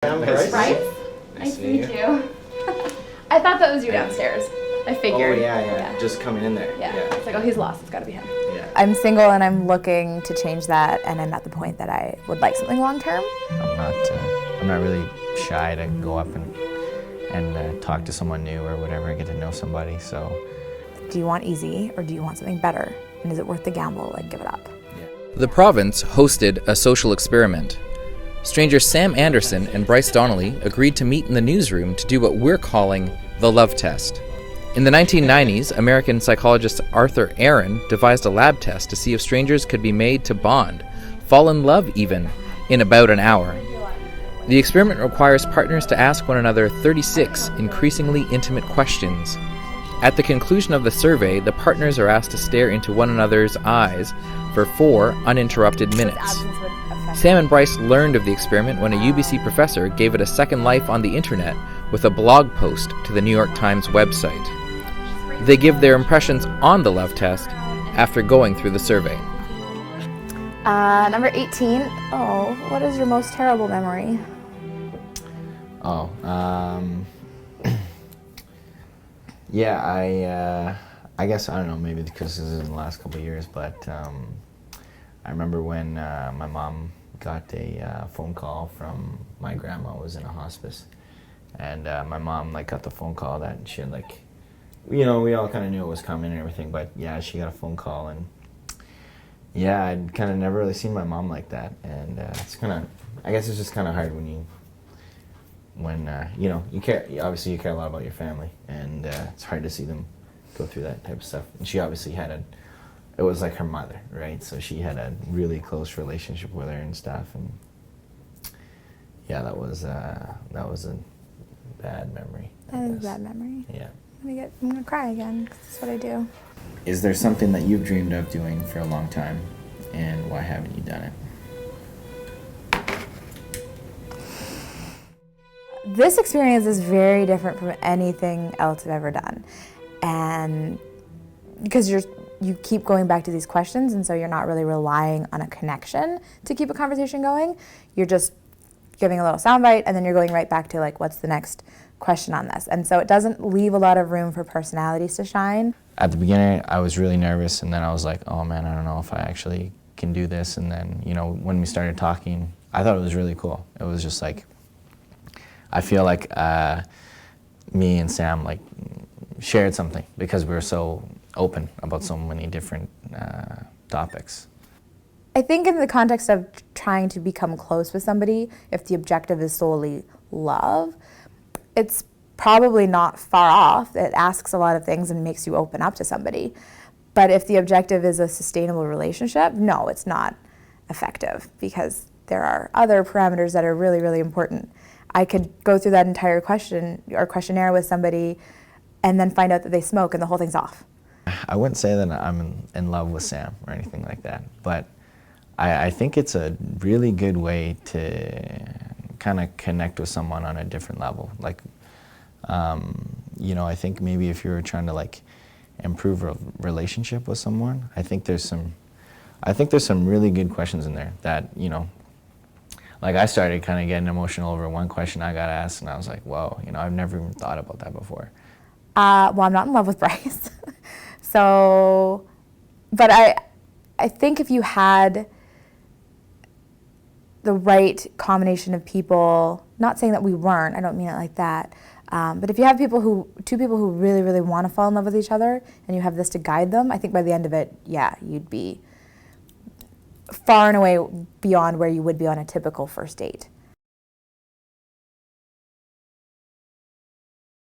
Bryce? Nice to meet you. I thought that was you downstairs. I figured. Oh, yeah. Just coming in there. Yeah. It's like, oh, he's lost. It's got to be him. Yeah. I'm single and I'm looking to change that, and I'm at the point that I would like something long term. I'm not really shy to go up and talk to someone new or whatever, get to know somebody. So, do you want easy or do you want something better? And is it worth the gamble? Like, give it up. yeah. The province hosted a social experiment. Strangers Sam Anderson and Bryce Donnelly agreed to meet in the newsroom to do what we're calling the love test. In the 1990s, American psychologist Arthur Aron devised a lab test to see if strangers could be made to bond, fall in love even, in about an hour. The experiment requires partners to ask one another 36 increasingly intimate questions. At the conclusion of the survey, the partners are asked to stare into one another's eyes for 4 uninterrupted minutes. Sam and Bryce learned of the experiment when a UBC professor gave it a second life on the internet with a blog post to the New York Times website. They give their impressions on the love test after going through the survey. Number 18. Oh, what is your most terrible memory? Oh, yeah, I guess, I don't know, maybe because this is in the last couple of years, but I remember when my mom got a phone call from my grandma who was in a hospice, and my mom got the phone call that she had we all kind of knew it was coming and everything, but yeah, she got a phone call, and yeah, I'd kind of never really seen my mom like that, and it's kind of, I guess it's just kind of hard when you care, obviously you care a lot about your family, and it's hard to see them go through that type of stuff. And she obviously it was like her mother, right? So she had a really close relationship with her and stuff, and yeah, that was a bad memory. That is a bad memory. Yeah. I'm gonna cry again, 'cause that's what I do. Is there something that you've dreamed of doing for a long time, and why haven't you done it? This experience is very different from anything else I've ever done. And because you keep going back to these questions, and so you're not really relying on a connection to keep a conversation going. You're just giving a little soundbite, and then you're going right back to what's the next question on this. And so it doesn't leave a lot of room for personalities to shine. At the beginning, I was really nervous, and then I was like, oh man, I don't know if I actually can do this. And then, when we started talking, I thought it was really cool. It was just I feel like me and Sam shared something because we were so open about so many different topics. I think in the context of trying to become close with somebody, if the objective is solely love, it's probably not far off. It asks a lot of things and makes you open up to somebody. But if the objective is a sustainable relationship, no, it's not effective, because there are other parameters that are really, really important. I could go through that entire questionnaire with somebody and then find out that they smoke and the whole thing's off. I wouldn't say that I'm in love with Sam or anything like that, but I think it's a really good way to kind of connect with someone on a different level. I think maybe if you were trying to improve a relationship with someone, I think there's some really good questions in there that, I started kind of getting emotional over one question I got asked, and I was like, whoa, I've never even thought about that before. Well, I'm not in love with Bryce. But I think if you had the right combination of people, not saying that we weren't, I don't mean it like that, but if you have two people who really, really want to fall in love with each other, and you have this to guide them, I think by the end of it, yeah, you'd be far and away beyond where you would be on a typical first date.